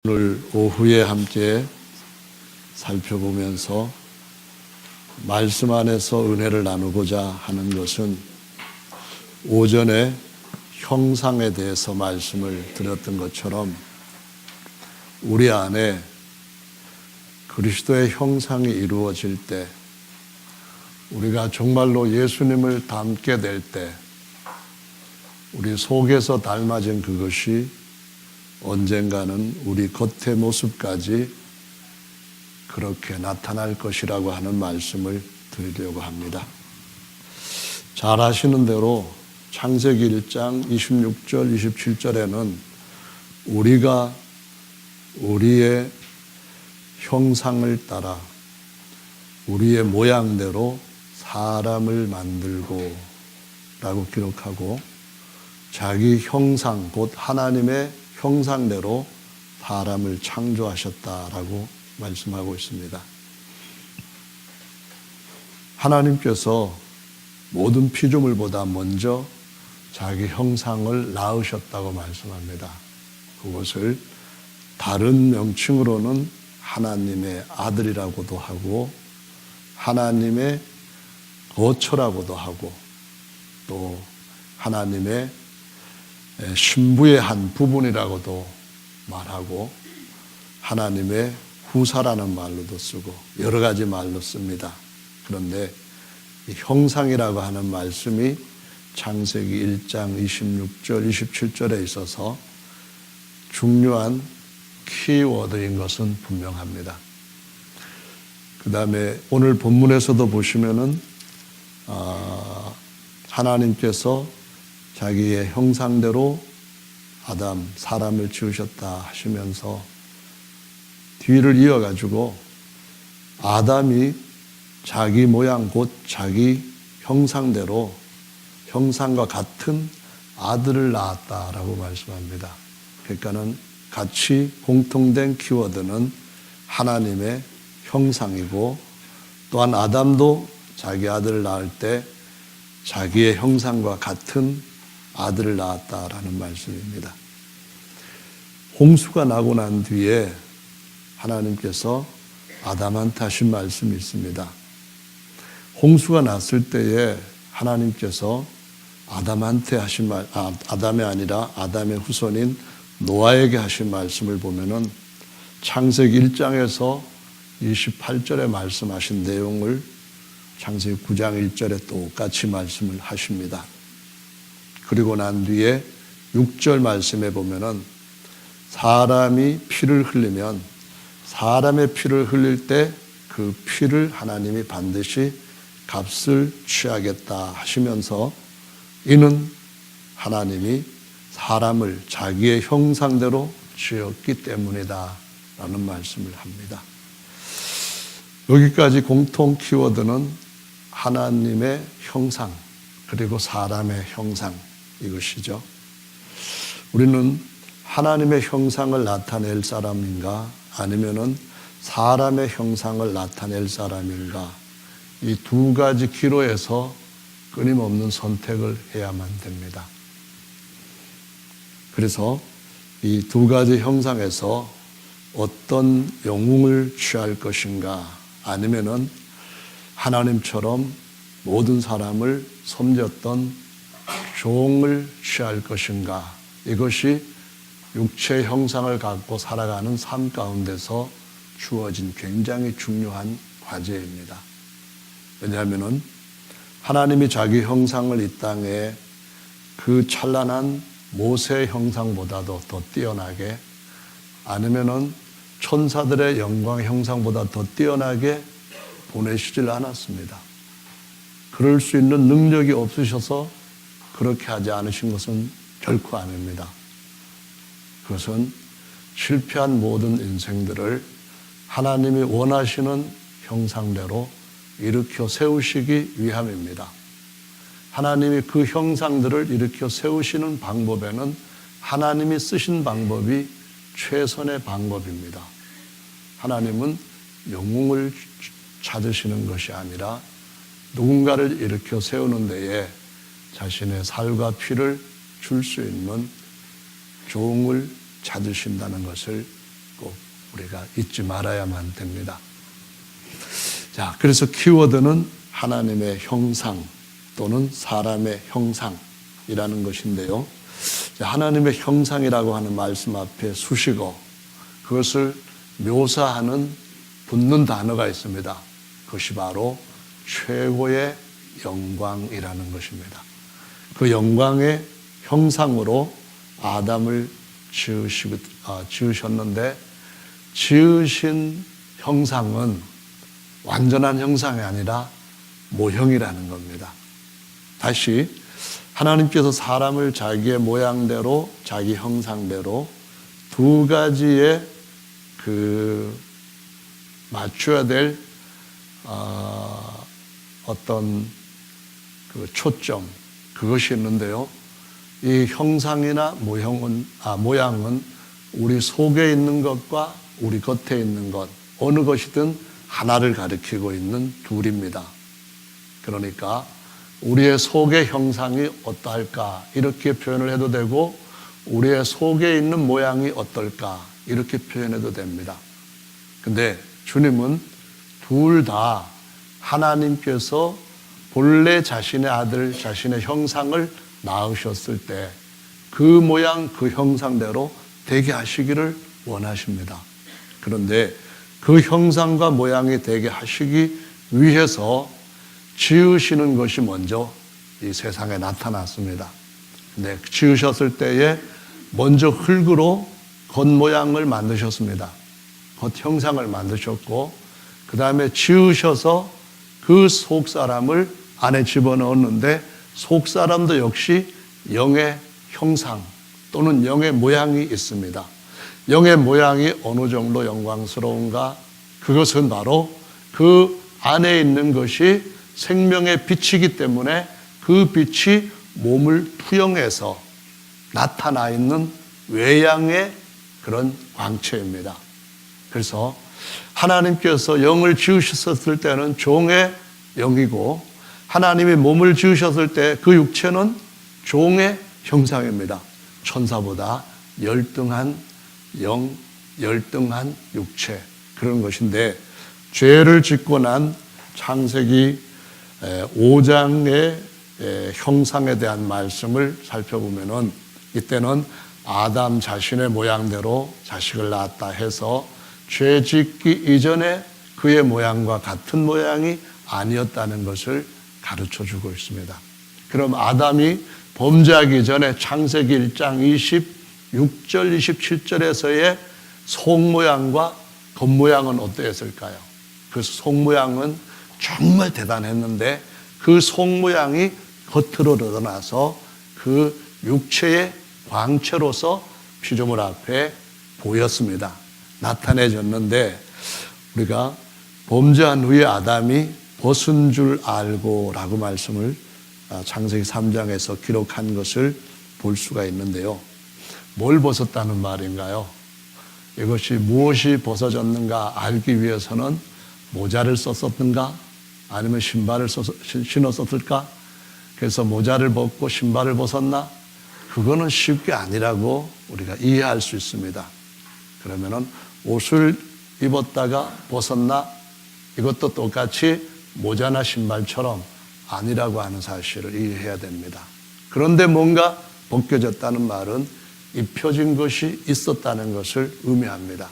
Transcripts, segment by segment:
오늘 오후에 함께 살펴보면서 말씀 안에서 은혜를 나누고자 하는 것은 오전에 형상에 대해서 말씀을 드렸던 것처럼 우리 안에 그리스도의 형상이 이루어질 때, 우리가 정말로 예수님을 닮게 될 때 우리 속에서 닮아진 그것이 언젠가는 우리 겉의 모습까지 그렇게 나타날 것이라고 하는 말씀을 드리려고 합니다. 잘 아시는 대로 창세기 1장 26절, 27절에는 우리가 우리의 형상을 따라 우리의 모양대로 사람을 만들고 라고 기록하고, 자기 형상, 곧 하나님의 형상대로 사람을 창조하셨다라고 말씀하고 있습니다. 하나님께서 모든 피조물보다 먼저 자기 형상을 낳으셨다고 말씀합니다. 그것을 다른 명칭으로는 하나님의 아들이라고도 하고 하나님의 거처라고도 하고 또 하나님의 신부의 한 부분이라고도 말하고 하나님의 후사라는 말로도 쓰고 여러 가지 말로 씁니다. 그런데 이 형상이라고 하는 말씀이 창세기 1장 26절, 27절에 있어서 중요한 키워드인 것은 분명합니다. 그 다음에 오늘 본문에서도 보시면은 하나님께서 자기의 형상대로 사람을 지으셨다 하시면서 뒤를 이어가지고 아담이 자기 모양 곧 자기 형상대로 형상과 같은 아들을 낳았다라고 말씀합니다. 그러니까는 같이 공통된 키워드는 하나님의 형상이고, 또한 아담도 자기 아들을 낳을 때 자기의 형상과 같은 아들을 낳았다라는 말씀입니다. 홍수가 나고 난 뒤에 하나님께서 아담한테 하신 말씀이 있습니다. 홍수가 났을 때에 하나님께서 아담한테 하신 아담이 아니라 아담의 후손인 노아에게 하신 말씀을 보면은 창세기 1장에서 28절에 말씀하신 내용을 창세기 9장 1절에 똑같이 말씀을 하십니다. 그리고 난 뒤에 6절 말씀에 보면은 사람이 피를 흘리면 사람의 피를 흘릴 때 그 피를 하나님이 반드시 값을 취하겠다 하시면서 이는 하나님이 사람을 자기의 형상대로 지었기 때문이다 라는 말씀을 합니다. 여기까지 공통 키워드는 하나님의 형상 그리고 사람의 형상, 이것이죠. 우리는 하나님의 형상을 나타낼 사람인가 아니면은 사람의 형상을 나타낼 사람인가, 이 두 가지 기로에서 끊임없는 선택을 해야만 됩니다. 그래서 이 두 가지 형상에서 어떤 영웅을 취할 것인가, 아니면은 하나님처럼 모든 사람을 섬겼던 종을 취할 것인가, 이것이 육체의 형상을 갖고 살아가는 삶 가운데서 주어진 굉장히 중요한 과제입니다. 왜냐하면 하나님이 자기 형상을 이 땅에 그 찬란한 모세의 형상보다도 더 뛰어나게, 아니면은 천사들의 영광 형상보다 더 뛰어나게 보내시질 않았습니다. 그럴 수 있는 능력이 없으셔서 그렇게 하지 않으신 것은 결코 아닙니다. 그것은 실패한 모든 인생들을 하나님이 원하시는 형상대로 일으켜 세우시기 위함입니다. 하나님이 그 형상들을 일으켜 세우시는 방법에는 하나님이 쓰신 방법이 최선의 방법입니다. 하나님은 영웅을 찾으시는 것이 아니라 누군가를 일으켜 세우는 데에 자신의 살과 피를 줄 수 있는 종을 찾으신다는 것을 꼭 우리가 잊지 말아야만 됩니다. 자, 그래서 키워드는 하나님의 형상 또는 사람의 형상이라는 것인데요. 하나님의 형상이라고 하는 말씀 앞에 수식어, 그것을 묘사하는 붙는 단어가 있습니다. 그것이 바로 최고의 영광이라는 것입니다. 그 영광의 형상으로 아담을 지으셨는데, 지으신 형상은 완전한 형상이 아니라 모형이라는 겁니다. 다시 하나님께서 사람을 자기의 모양대로, 자기 형상대로 두 가지의 맞춰야 될 어떤 초점, 그것이 있는데요. 이 형상이나 모양은 우리 속에 있는 것과 우리 겉에 있는 것, 어느 것이든 하나를 가리키고 있는 둘입니다. 그러니까 우리의 속의 형상이 어떠할까 이렇게 표현을 해도 되고, 우리의 속에 있는 모양이 어떨까 이렇게 표현해도 됩니다. 근데 주님은 둘 다 하나님께서 본래 자신의 아들, 자신의 형상을 낳으셨을 때 그 모양, 그 형상대로 되게 하시기를 원하십니다. 그런데 그 형상과 모양이 되게 하시기 위해서 지으시는 것이 먼저 이 세상에 나타났습니다. 근데 지으셨을 때에 먼저 흙으로 겉모양을 만드셨습니다. 겉형상을 만드셨고, 그 다음에 지으셔서 그 속사람을 안에 집어넣었는데, 속사람도 역시 영의 형상 또는 영의 모양이 있습니다. 영의 모양이 어느 정도 영광스러운가? 그것은 바로 그 안에 있는 것이 생명의 빛이기 때문에 그 빛이 몸을 투영해서 나타나 있는 외양의 그런 광채입니다. 그래서 하나님께서 영을 지으셨을 때는 종의 영이고, 하나님이 몸을 지으셨을 때 그 육체는 종의 형상입니다. 천사보다 열등한 영, 열등한 육체, 그런 것인데, 죄를 짓고 난 창세기 5장의 형상에 대한 말씀을 살펴보면은, 이때는 아담 자신의 모양대로 자식을 낳았다 해서 죄 짓기 이전에 그의 모양과 같은 모양이 아니었다는 것을 가르쳐 주고 있습니다. 그럼 아담이 범죄하기 전에 창세기 1장 26절 27절에서의 속모양과 겉모양은 어떠했을까요? 그 속모양은 정말 대단했는데, 그 속모양이 겉으로 드러나서 그 육체의 광채로서 피조물 앞에 보였습니다. 나타내졌는데, 우리가 범죄한 후에 아담이 벗은 줄 알고 라고 말씀을 창세기 3장에서 기록한 것을 볼 수가 있는데요. 뭘 벗었다는 말인가요? 이것이 무엇이 벗어졌는가 알기 위해서는 모자를 썼었는가? 아니면 신발을 신었었을까? 그래서 모자를 벗고 신발을 벗었나? 그거는 쉽게 아니라고 우리가 이해할 수 있습니다. 그러면은 옷을 입었다가 벗었나? 이것도 똑같이 모자나 신발처럼 아니라고 하는 사실을 이해해야 됩니다. 그런데 뭔가 벗겨졌다는 말은 입혀진 것이 있었다는 것을 의미합니다.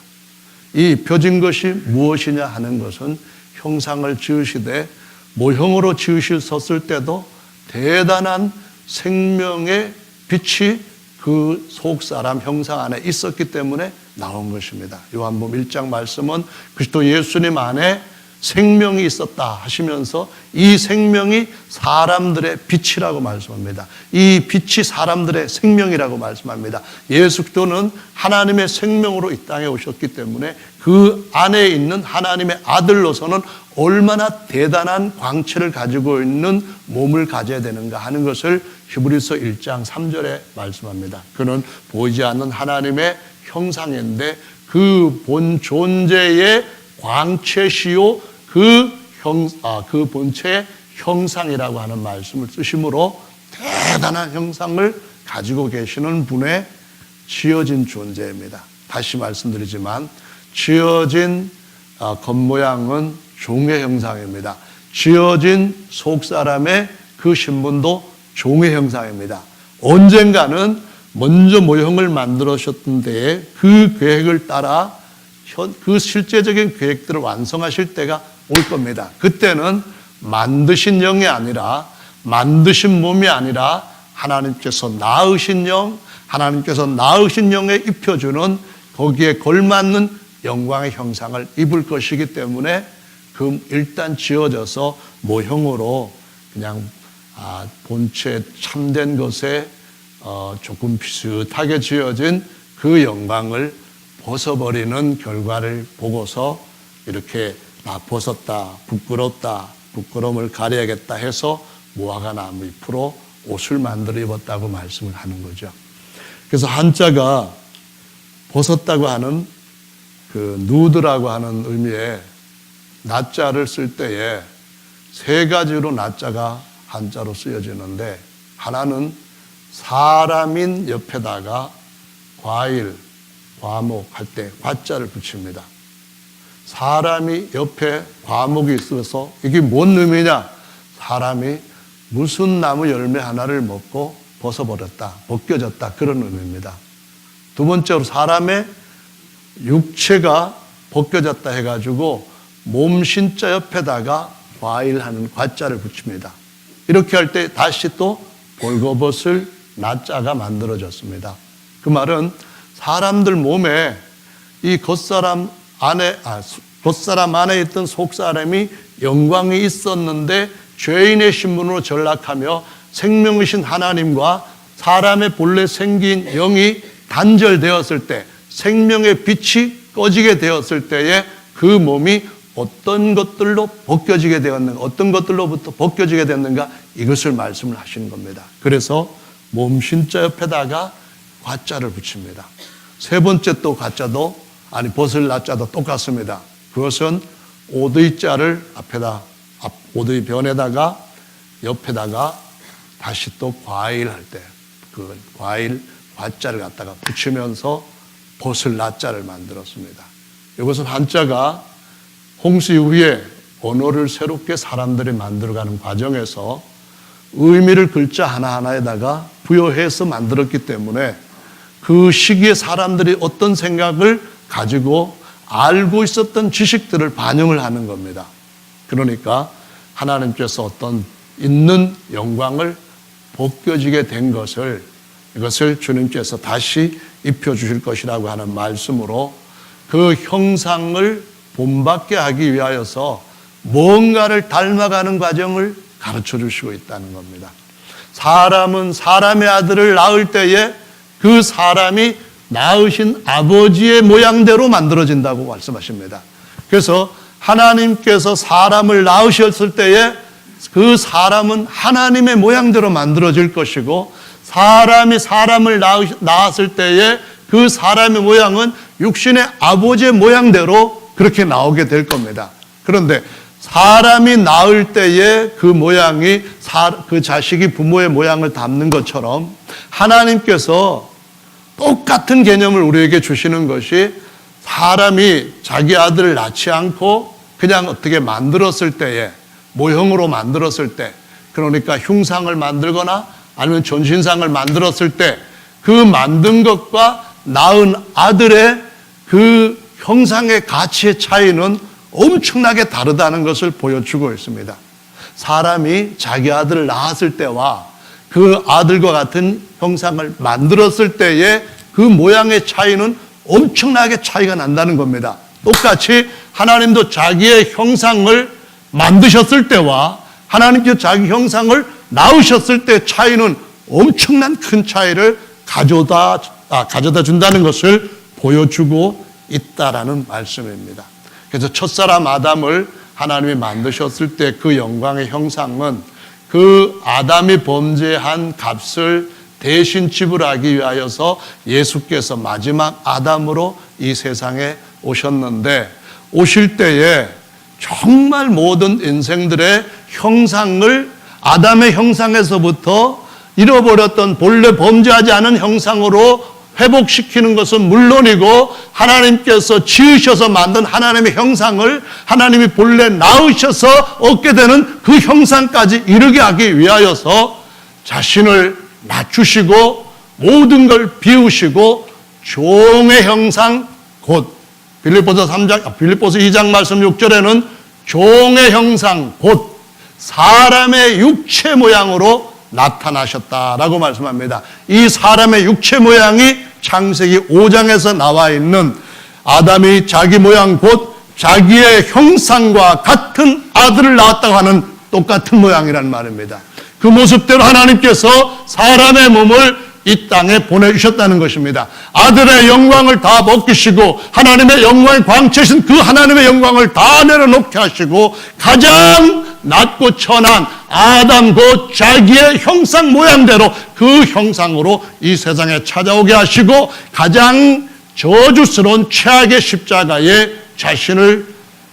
이 입혀진 것이 무엇이냐 하는 것은 형상을 지으시되 모형으로 지으셨을 때도 대단한 생명의 빛이 그 속사람 형상 안에 있었기 때문에 나온 것입니다. 요한복음 1장 말씀은 그리스도 예수님 안에 생명이 있었다 하시면서 이 생명이 사람들의 빛이라고 말씀합니다. 이 빛이 사람들의 생명이라고 말씀합니다. 예수 그리스도는 하나님의 생명으로 이 땅에 오셨기 때문에 그 안에 있는 하나님의 아들로서는 얼마나 대단한 광채를 가지고 있는 몸을 가져야 되는가 하는 것을 히브리서 1장 3절에 말씀합니다. 그는 보이지 않는 하나님의 형상인데 그 본 존재의 광채시요 그 본체의 형상이라고 하는 말씀을 쓰심으로 대단한 형상을 가지고 계시는 분의 지어진 존재입니다. 다시 말씀드리지만 지어진 겉모양은 종의 형상입니다. 지어진 속사람의 그 신분도 종의 형상입니다. 언젠가는 먼저 모형을 만들으셨던 데에 그 계획을 따라 그 실제적인 계획들을 완성하실 때가 올 겁니다. 그때는 만드신 영이 아니라, 만드신 몸이 아니라 하나님께서 낳으신 영, 하나님께서 낳으신 영에 입혀주는 거기에 걸맞는 영광의 형상을 입을 것이기 때문에 일단 지어져서 모형으로 그냥 본체 참된 것에 조금 비슷하게 지어진 그 영광을 벗어버리는 결과를 보고서 이렇게 벗었다, 부끄럽다, 부끄러움을 가려야겠다 해서 무화과 나무 잎으로 옷을 만들어 입었다고 말씀을 하는 거죠. 그래서 한자가 벗었다고 하는 그 누드라고 하는 의미의 나자를 쓸 때에 세 가지로 나자가 한자로 쓰여지는데, 하나는 사람인 옆에다가 과일, 과목 할 때 과자를 붙입니다. 사람이 옆에 과목이 있어서 이게 뭔 의미냐? 사람이 무슨 나무 열매 하나를 먹고 벗어버렸다, 벗겨졌다, 그런 의미입니다. 두 번째로 사람의 육체가 벗겨졌다 해가지고 몸 신자 옆에다가 과일하는 과자를 붙입니다. 이렇게 할 때 다시 또 벌거벗을 나자가 만들어졌습니다. 그 말은 사람들 몸에 이 겉사람 안에 있던 속사람이 영광이 있었는데 죄인의 신분으로 전락하며 생명이신 하나님과 사람의 본래 생긴 영이 단절되었을 때, 생명의 빛이 꺼지게 되었을 때에 그 몸이 어떤 것들로 벗겨지게 되었는가, 어떤 것들로부터 벗겨지게 됐는가, 이것을 말씀을 하시는 겁니다. 그래서 몸 신자 옆에다가 과자를 붙입니다. 세 번째 또 과자도, 벗을 나자도 똑같습니다. 그것은 오드이자를 오드이 변에다가 옆에다가 다시 또 과일 할 때 그 과일 과자를 갖다가 붙이면서 벗을 나자를 만들었습니다. 이것은 한자가 홍수 이후에 언어를 새롭게 사람들이 만들어가는 과정에서 의미를 글자 하나하나에다가 부여해서 만들었기 때문에 그 시기에 사람들이 어떤 생각을 가지고 알고 있었던 지식들을 반영을 하는 겁니다. 그러니까 하나님께서 어떤 있는 영광을 벗겨지게 된 이것을 주님께서 다시 입혀주실 것이라고 하는 말씀으로 그 형상을 본받게 하기 위하여서 뭔가를 닮아가는 과정을 가르쳐 주시고 있다는 겁니다. 사람은 사람의 아들을 낳을 때에 그 사람이 낳으신 아버지의 모양대로 만들어진다고 말씀하십니다. 그래서 하나님께서 사람을 낳으셨을 때에 그 사람은 하나님의 모양대로 만들어질 것이고, 사람이 사람을 낳았을 때에 그 사람의 모양은 육신의 아버지의 모양대로 그렇게 나오게 될 겁니다. 그런데 사람이 낳을 때에 그 모양이 그 자식이 부모의 모양을 닮는 것처럼 하나님께서 똑같은 개념을 우리에게 주시는 것이, 사람이 자기 아들을 낳지 않고 그냥 어떻게 만들었을 때에, 모형으로 만들었을 때, 그러니까 흉상을 만들거나 아니면 전신상을 만들었을 때 그 만든 것과 낳은 아들의 그 형상의 가치의 차이는 엄청나게 다르다는 것을 보여주고 있습니다. 사람이 자기 아들을 낳았을 때와 그 아들과 같은 형상을 만들었을 때의 그 모양의 차이는 엄청나게 차이가 난다는 겁니다. 똑같이 하나님도 자기의 형상을 만드셨을 때와 하나님께서 자기 형상을 낳으셨을 때 차이는 엄청난 큰 차이를 가져다 준다는 것을 보여주고 있다라는 말씀입니다. 그래서 첫사람 아담을 하나님이 만드셨을 때 그 영광의 형상은 그 아담이 범죄한 값을 대신 지불하기 위하여서 예수께서 마지막 아담으로 이 세상에 오셨는데, 오실 때에 정말 모든 인생들의 형상을 아담의 형상에서부터 잃어버렸던 본래 범죄하지 않은 형상으로 회복시키는 것은 물론이고 하나님께서 지으셔서 만든 하나님의 형상을 하나님이 본래 낳으셔서 얻게 되는 그 형상까지 이르게 하기 위하여서 자신을 낮추시고 모든 걸 비우시고 종의 형상 곧 빌립보서 2장 말씀 6절에는 종의 형상 곧 사람의 육체 모양으로 나타나셨다라고 말씀합니다. 이 사람의 육체 모양이 창세기 5장에서 나와 있는 아담이 자기 모양 곧 자기의 형상과 같은 아들을 낳았다고 하는 똑같은 모양이란 말입니다. 그 모습대로 하나님께서 사람의 몸을 이 땅에 보내주셨다는 것입니다. 아들의 영광을 다 벗기시고 하나님의 영광의 광채신 그 하나님의 영광을 다 내려놓게 하시고 가장 낮고 천한 아담 곧 자기의 형상 모양대로 그 형상으로 이 세상에 찾아오게 하시고 가장 저주스러운 최악의 십자가에 자신을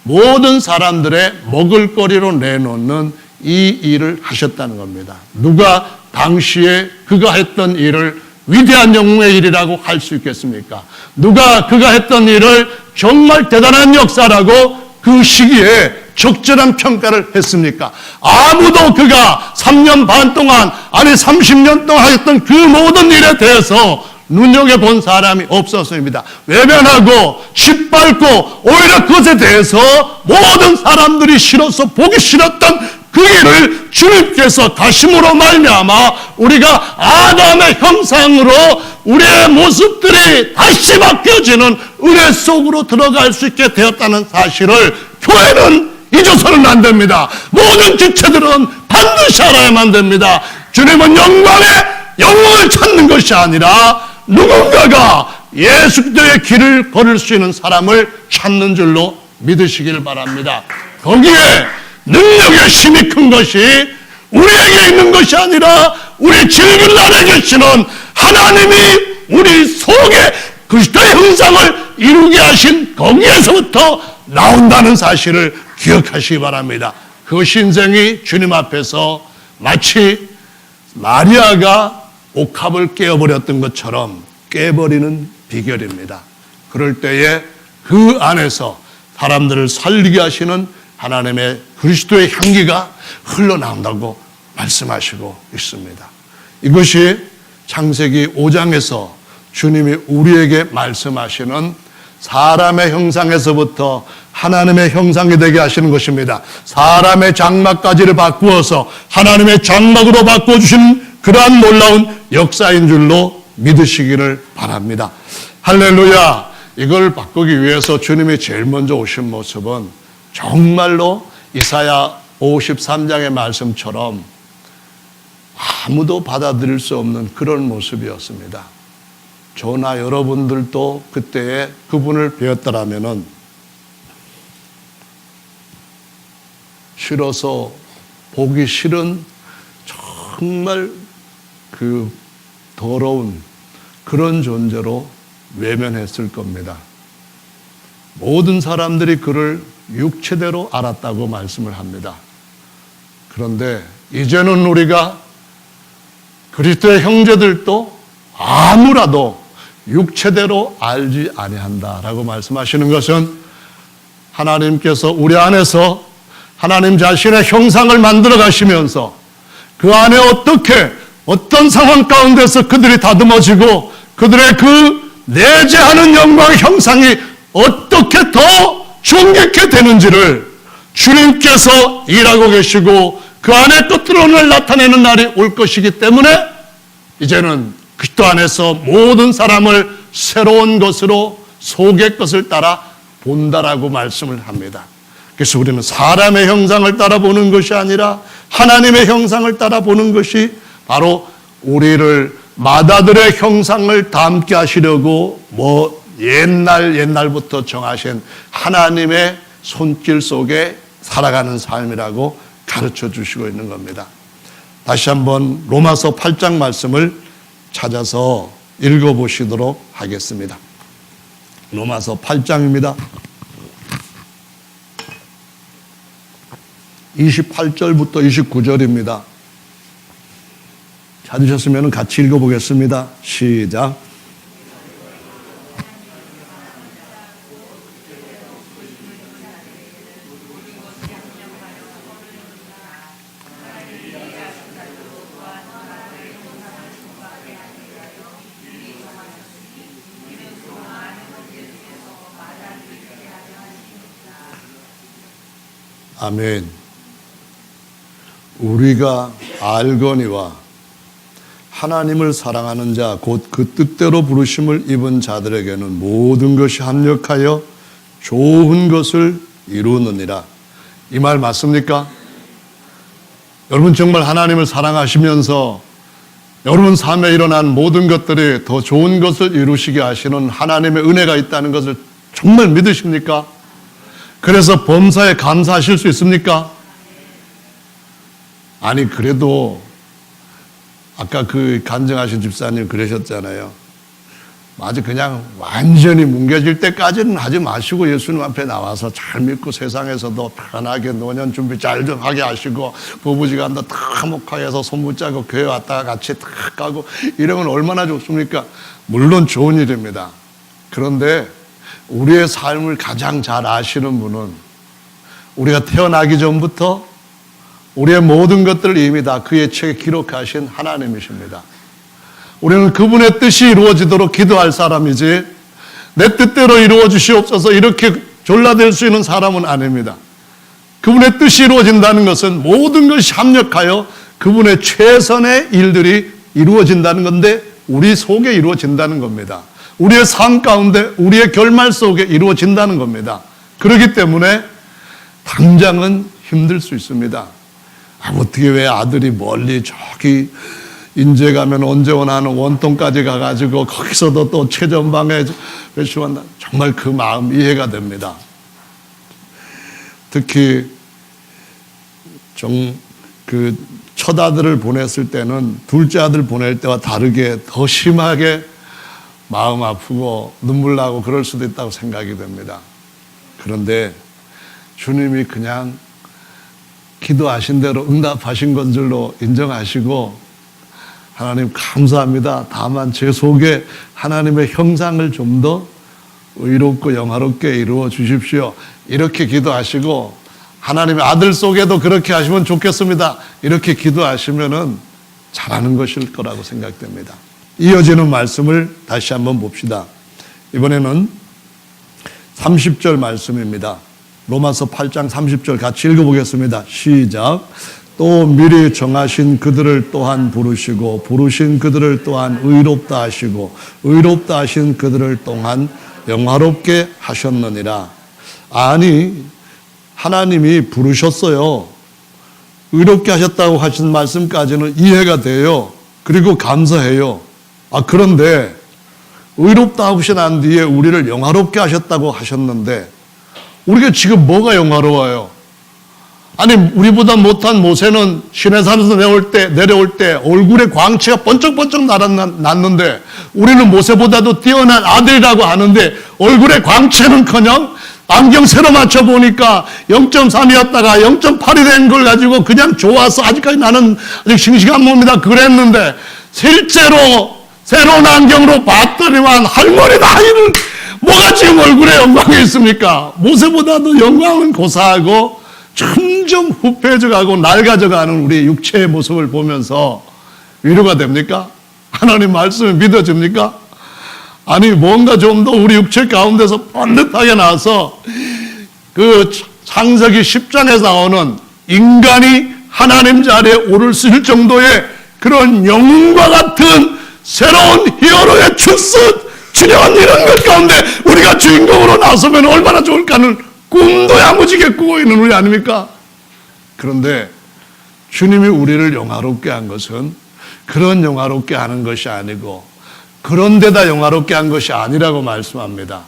모든 사람들의 먹을거리로 내놓는 이 일을 하셨다는 겁니다. 누가 당시에 그가 했던 일을 위대한 영웅의 일이라고 할 수 있겠습니까? 누가 그가 했던 일을 정말 대단한 역사라고 그 시기에 적절한 평가를 했습니까? 아무도 그가 3년 반 동안 아니 30년 동안 했던 그 모든 일에 대해서 눈여겨본 사람이 없었습니다. 외면하고 짓밟고 오히려 그것에 대해서 모든 사람들이 싫어서 보기 싫었던 그 일을 주님께서 다심으로 말미암아 우리가 아담의 형상으로 우리의 모습들이 다시 바뀌어지는 은혜 속으로 들어갈 수 있게 되었다는 사실을 교회는 잊어서는 안 됩니다. 모든 지체들은 반드시 알아야만 됩니다. 주님은 영광을 찾는 것이 아니라 누군가가 예수 그리스도의 길을 걸을 수 있는 사람을 찾는 줄로 믿으시길 바랍니다. 거기에 능력의 힘이 큰 것이 우리에게 있는 것이 아니라 우리 질길 날에 계시는 하나님이 우리 속에 그리스도의 형상을 이루게 하신 거기에서부터 나온다는 사실을 기억하시기 바랍니다. 그 신생이 주님 앞에서 마치 마리아가 옥합을 깨어버렸던 것처럼 깨버리는 비결입니다. 그럴 때에 그 안에서 사람들을 살리게 하시는 하나님의 그리스도의 향기가 흘러나온다고 말씀하시고 있습니다. 이것이 창세기 5장에서 주님이 우리에게 말씀하시는 사람의 형상에서부터 하나님의 형상이 되게 하시는 것입니다. 사람의 장막까지를 바꾸어서 하나님의 장막으로 바꿔주신 그러한 놀라운 역사인 줄로 믿으시기를 바랍니다. 할렐루야! 이걸 바꾸기 위해서 주님이 제일 먼저 오신 모습은 정말로 이사야 53장의 말씀처럼 아무도 받아들일 수 없는 그런 모습이었습니다. 저나 여러분들도 그때에 그분을 배웠더라면은 싫어서 보기 싫은 정말 그 더러운 그런 존재로 외면했을 겁니다. 모든 사람들이 그를 육체대로 알았다고 말씀을 합니다. 그런데 이제는 우리가 그리스도의 형제들도 아무라도 육체대로 알지 아니한다라고 말씀하시는 것은 하나님께서 우리 안에서 하나님 자신의 형상을 만들어 가시면서 그 안에 어떤 상황 가운데서 그들이 다듬어지고 그들의 그 내재하는 영광의 형상이 어떻게 더 존귀케 되는지를 주님께서 일하고 계시고 그 안에 끝으로는 나타내는 날이 올 것이기 때문에 이제는 그리스도 안에서 모든 사람을 새로운 것으로 속의 것을 따라 본다라고 말씀을 합니다. 그래서 우리는 사람의 형상을 따라 보는 것이 아니라 하나님의 형상을 따라 보는 것이 바로 우리를 마다들의 형상을 닮게 하시려고 옛날부터 정하신 하나님의 손길 속에 살아가는 삶이라고 가르쳐 주시고 있는 겁니다. 다시 한번 로마서 8장 말씀을 찾아서 읽어보시도록 하겠습니다. 로마서 8장입니다. 28절부터 29절입니다. 찾으셨으면 같이 읽어보겠습니다. 시작. 아멘. 우리가 알거니와 하나님을 사랑하는 자 곧 그 뜻대로 부르심을 입은 자들에게는 모든 것이 합력하여 좋은 것을 이루느니라. 이 말 맞습니까? 여러분 정말 하나님을 사랑하시면서 여러분 삶에 일어난 모든 것들이 더 좋은 것을 이루시게 하시는 하나님의 은혜가 있다는 것을 정말 믿으십니까? 그래서 범사에 감사하실 수 있습니까? 아니 그래도 아까 그 간증하신 집사님 그러셨잖아요. 아주 그냥 완전히 뭉개질 때까지는 하지 마시고 예수님 앞에 나와서 잘 믿고 세상에서도 편하게 노년 준비 잘 좀 하게 하시고 부부지간도 다 화목하게 해서 손 붙잡고 교회 왔다가 같이 다 가고 이런 건 얼마나 좋습니까? 물론 좋은 일입니다. 그런데 우리의 삶을 가장 잘 아시는 분은 우리가 태어나기 전부터 우리의 모든 것들을 이미 다 그의 책에 기록하신 하나님이십니다. 우리는 그분의 뜻이 이루어지도록 기도할 사람이지 내 뜻대로 이루어 주시옵소서 이렇게 졸라댈 수 있는 사람은 아닙니다. 그분의 뜻이 이루어진다는 것은 모든 것이 합력하여 그분의 최선의 일들이 이루어진다는 건데 우리 속에 이루어진다는 겁니다. 우리의 삶 가운데 우리의 결말 속에 이루어진다는 겁니다. 그렇기 때문에 당장은 힘들 수 있습니다. 어떻게 왜 아들이 멀리 저기 인제 가면 언제 원하는 원동까지 가가지고 거기서도 또 최전방에 외출한다. 정말 그 마음 이해가 됩니다. 특히 그 첫 아들을 보냈을 때는 둘째 아들 보낼 때와 다르게 더 심하게 마음 아프고 눈물 나고 그럴 수도 있다고 생각이 됩니다. 그런데 주님이 그냥 기도하신 대로 응답하신 건 줄로 인정하시고 하나님 감사합니다. 다만 제 속에 하나님의 형상을 좀 더 의롭고 영화롭게 이루어 주십시오. 이렇게 기도하시고 하나님의 아들 속에도 그렇게 하시면 좋겠습니다. 이렇게 기도하시면은 잘하는 것일 거라고 생각됩니다. 이어지는 말씀을 다시 한번 봅시다. 이번에는 30절 말씀입니다. 로마서 8장 30절 같이 읽어보겠습니다. 시작. 또 미리 정하신 그들을 또한 부르시고 부르신 그들을 또한 의롭다 하시고 의롭다 하신 그들을 또한 영화롭게 하셨느니라. 아니 하나님이 부르셨어요. 의롭게 하셨다고 하신 말씀까지는 이해가 돼요. 그리고 감사해요. 그런데 의롭다 하고 난 뒤에 우리를 영화롭게 하셨다고 하셨는데 우리가 지금 뭐가 영화로워요? 아니 우리보다 못한 모세는 시내산에서 내려올 때 얼굴에 광채가 번쩍번쩍 났는데 우리는 모세보다도 뛰어난 아들이라고 하는데 얼굴에 광채는커녕 안경 새로 맞춰보니까 0.3이었다가 0.8이 된 걸 가지고 그냥 좋아서 아직까지 나는 아직 싱싱한 몸이다 그랬는데 실제로 새로운 안경으로 봤더니만 할머니 나이는 뭐가 지금 얼굴에 영광이 있습니까? 모세보다도 영광은 고사하고 점점 후패져가고 낡아져가는 우리 육체의 모습을 보면서 위로가 됩니까? 하나님 말씀이 믿어집니까? 아니 뭔가 좀 더 우리 육체 가운데서 번듯하게 나와서 그 창세기 10장에서 나오는 인간이 하나님 자리에 오를 수 있을 정도의 그런 영웅과 같은 새로운 히어로의 출현 이런 것 가운데 우리가 주인공으로 나서면 얼마나 좋을까는 꿈도 야무지게 꾸고 있는 우리 아닙니까? 그런데 주님이 우리를 영화롭게 한 것은 그런 영화롭게 하는 것이 아니고 그런 데다 영화롭게 한 것이 아니라고 말씀합니다.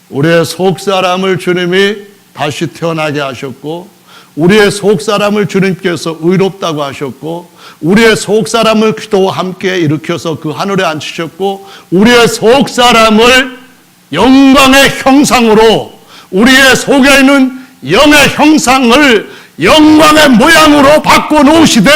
우리의 속사람을 주님이 다시 태어나게 하셨고 우리의 속사람을 주님께서 의롭다고 하셨고 우리의 속사람을 기도와 함께 일으켜서 그 하늘에 앉히셨고 우리의 속사람을 영광의 형상으로 우리의 속에 있는 영의 형상을 영광의 모양으로 바꿔놓으시되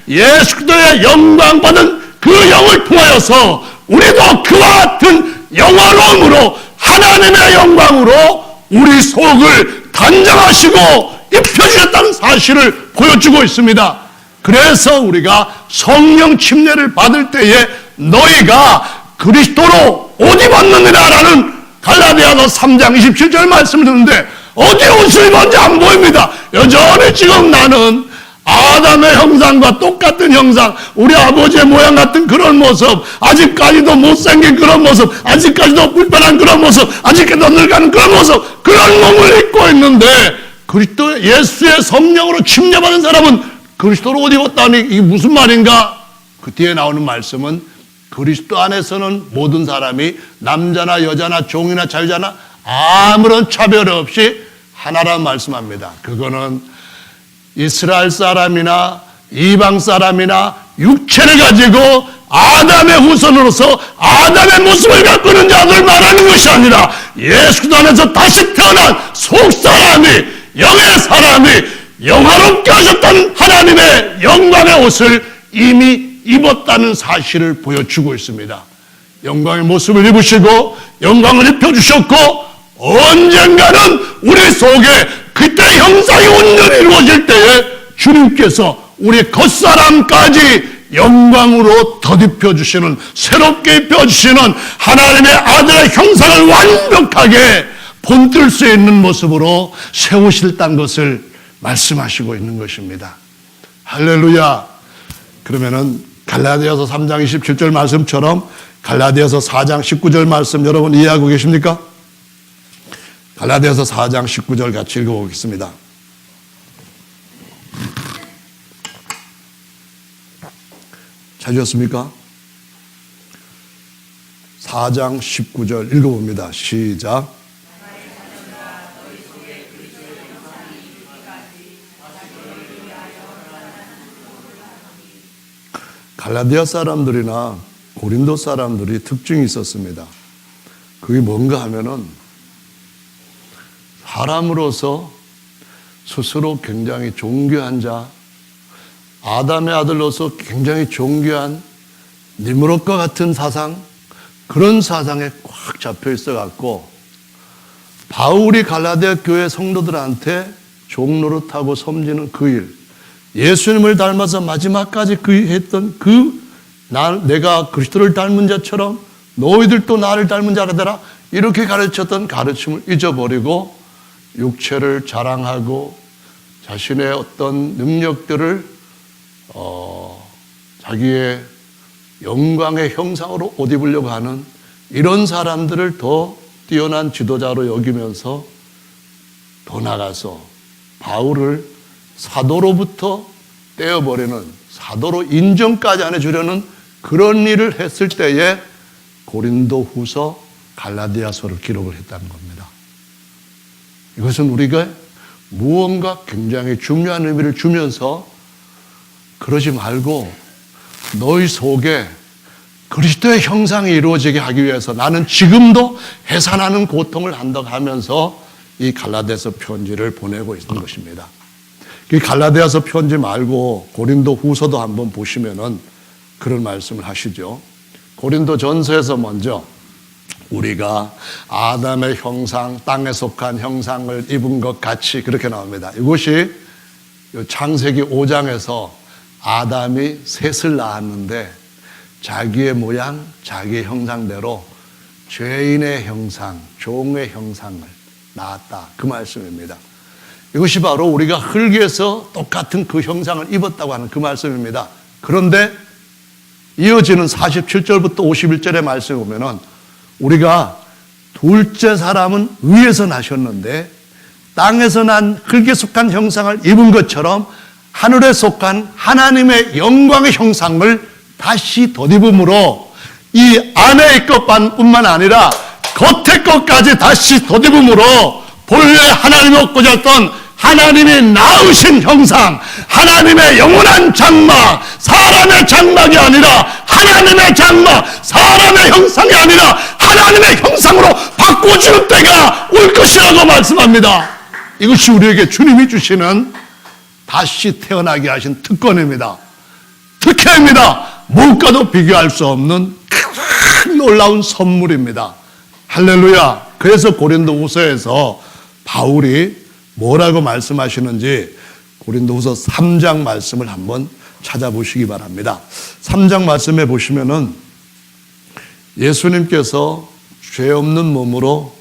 예수 그리스도의 영광 받은 그 영을 통하여서 우리도 그와 같은 영화로움으로 하나님의 영광으로 우리 속을 단장하시고 입혀주셨다는 사실을 보여주고 있습니다. 그래서 우리가 성령 침례를 받을 때에 너희가 그리스도로 옷 입었느니라 라는 갈라디아서 3장 27절 말씀을 듣는데 어디 옷을 입었는지 안 보입니다. 여전히 지금 나는 아담의 형상과 똑같은 형상, 우리 아버지의 모양 같은 그런 모습, 아직까지도 못생긴 그런 모습, 아직까지도 불편한 그런 모습, 아직까지도 늙어가는 그런 모습, 그런 몸을 입고 있는데, 그리스도 예수의 성령으로 침략받은 사람은 그리스도로 옷 입었다니 이게 무슨 말인가? 그 뒤에 나오는 말씀은 그리스도 안에서는 모든 사람이 남자나 여자나 종이나 자유자나 아무런 차별 없이 하나라는 말씀합니다. 그거는 이스라엘 사람이나 이방 사람이나 육체를 가지고 아담의 후손으로서 아담의 모습을 갖고 있는 자들 말하는 것이 아니라 예수 안에서 다시 태어난 속사람이, 영의 사람이 영화롭게 하셨던 하나님의 영광의 옷을 이미 입었다는 사실을 보여주고 있습니다. 영광의 모습을 입으시고 영광을 입혀주셨고 언젠가는 우리 속에 그때 형상이 온전히 이루어질 때에 주님께서 우리 겉사람까지 영광으로 덧입혀주시는, 새롭게 입혀주시는 하나님의 아들의 형상을 완벽하게 본뜰 수 있는 모습으로 세우실다는 것을 말씀하시고 있는 것입니다. 할렐루야. 그러면은 갈라디아서 3장 27절 말씀처럼 갈라디아서 4장 19절 말씀 여러분 이해하고 계십니까? 갈라디아서 4장 19절 같이 읽어보겠습니다. 찾으셨습니까? 4장 19절 읽어봅니다. 시작. 갈라디아 사람들이나 고린도 사람들이 특징이 있었습니다. 그게 뭔가 하면은 사람으로서 스스로 굉장히 존귀한 자, 아담의 아들로서 굉장히 존귀한 니므롯과 같은 사상, 그런 사상에 꽉 잡혀 있어갖고 바울이 갈라디아 교회 성도들한테 종노릇하고 섬기는 그 일, 예수님을 닮아서 마지막까지 했던 내가 그리스도를 닮은 자처럼 너희들도 나를 닮은 자라 되라, 이렇게 가르쳤던 가르침을 잊어버리고 육체를 자랑하고 자신의 어떤 능력들을 자기의 영광의 형상으로 옷 입으려고 하는 이런 사람들을 더 뛰어난 지도자로 여기면서 더 나가서 바울을 사도로부터 떼어버리는, 사도로 인정까지 안 해주려는 그런 일을 했을 때에 고린도 후서 갈라디아서를 기록을 했다는 겁니다. 이것은 우리가 무언가 굉장히 중요한 의미를 주면서 그러지 말고 너희 속에 그리스도의 형상이 이루어지게 하기 위해서 나는 지금도 해산하는 고통을 한다고 하면서 이 갈라디아서 편지를 보내고 있는 것입니다. 이 갈라디아서 편지 말고 고린도 후서도 한번 보시면은 그런 말씀을 하시죠. 고린도 전서에서 먼저 우리가 아담의 형상, 땅에 속한 형상을 입은 것 같이 그렇게 나옵니다. 이것이 창세기 5장에서 아담이 셋을 낳았는데 자기의 모양, 자기의 형상대로 죄인의 형상, 종의 형상을 낳았다. 그 말씀입니다. 이것이 바로 우리가 흙에서 똑같은 그 형상을 입었다고 하는 그 말씀입니다. 그런데 이어지는 47절부터 51절의 말씀에 보면은 우리가 둘째 사람은 위에서 나셨는데 땅에서 난 흙에 속한 형상을 입은 것처럼 하늘에 속한 하나님의 영광의 형상을 다시 덧입음으로 이 안의 것뿐만 아니라 겉의 것까지 다시 덧입음으로 본래 하나님이 얻고자 했던 하나님이 낳으신 형상, 하나님의 영원한 장막, 사람의 장막이 아니라 하나님의 장막, 사람의 형상이 아니라 하나님의 형상으로 바꿔주는 때가 올 것이라고 말씀합니다. 이것이 우리에게 주님이 주시는 다시 태어나게 하신 특권입니다. 특혜입니다. 무엇과도 비교할 수 없는 큰 놀라운 선물입니다. 할렐루야. 그래서 고린도후서에서 바울이 뭐라고 말씀하시는지 고린도후서 3장 말씀을 한번 찾아보시기 바랍니다. 3장 말씀에 보시면은 예수님께서 죄 없는 몸으로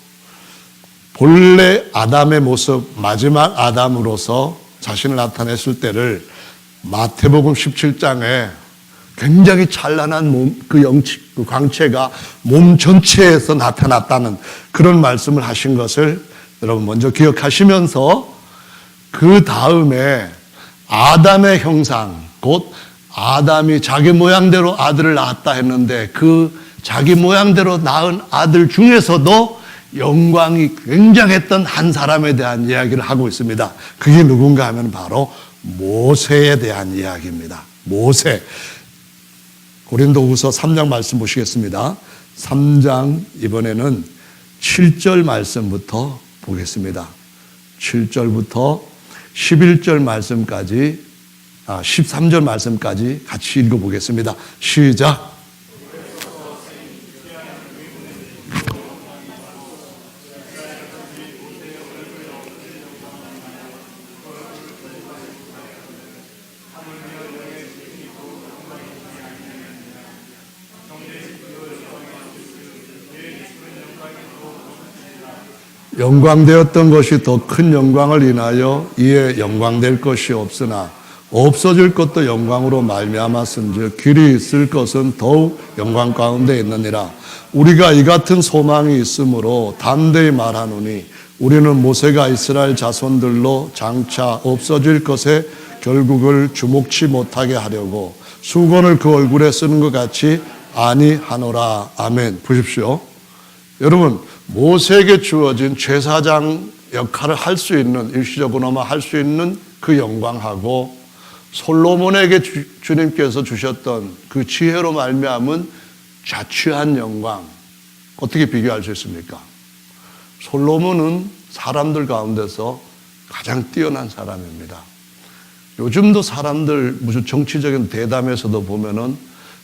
본래 아담의 모습, 마지막 아담으로서 자신을 나타냈을 때를 마태복음 17장에 굉장히 찬란한 그 광채가 몸 전체에서 나타났다는 그런 말씀을 하신 것을 여러분 먼저 기억하시면서, 그 다음에 아담의 형상, 곧 아담이 자기 모양대로 아들을 낳았다 했는데, 그 자기 모양대로 낳은 아들 중에서도 영광이 굉장했던 한 사람에 대한 이야기를 하고 있습니다. 그게 누군가 하면 바로 모세에 대한 이야기입니다. 모세. 고린도후서 3장 말씀 보시겠습니다. 3장 이번에는 7절 말씀부터 보겠습니다. 7절부터 11절 말씀까지, 13절 말씀까지 같이 읽어보겠습니다. 시작. 영광되었던 것이 더 큰 영광을 인하여 이에 영광될 것이 없으나 없어질 것도 영광으로 말미암았은즉 길이 있을 것은 더욱 영광 가운데 있느니라. 우리가 이 같은 소망이 있으므로 담대히 말하노니 우리는 모세가 이스라엘 자손들로 장차 없어질 것에 결국을 주목치 못하게 하려고 수건을 그 얼굴에 쓰는 것 같이 아니하노라. 아멘. 보십시오. 여러분, 모세에게 주어진 제사장 역할을 할 수 있는, 일시적으로나마 할 수 있는 그 영광하고 솔로몬에게 주님께서 주셨던 그 지혜로 말미암은 자취한 영광, 어떻게 비교할 수 있습니까? 솔로몬은 사람들 가운데서 가장 뛰어난 사람입니다. 요즘도 사람들 무슨 정치적인 대담에서도 보면은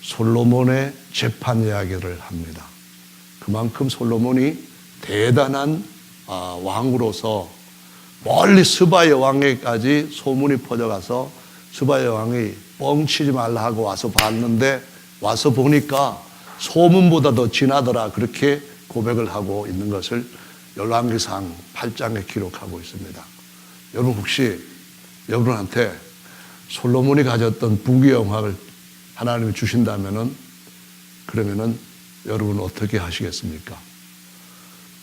솔로몬의 재판 이야기를 합니다. 그만큼 솔로몬이 대단한 왕으로서 멀리 스바 여왕에까지 소문이 퍼져가서 스바 여왕이 뻥치지 말라 하고 와서 봤는데, 와서 보니까 소문보다 더 진하더라, 그렇게 고백을 하고 있는 것을 열왕기상 8장에 기록하고 있습니다. 여러분, 혹시 여러분한테 솔로몬이 가졌던 부귀영화를 하나님이 주신다면은, 그러면은 여러분은 어떻게 하시겠습니까?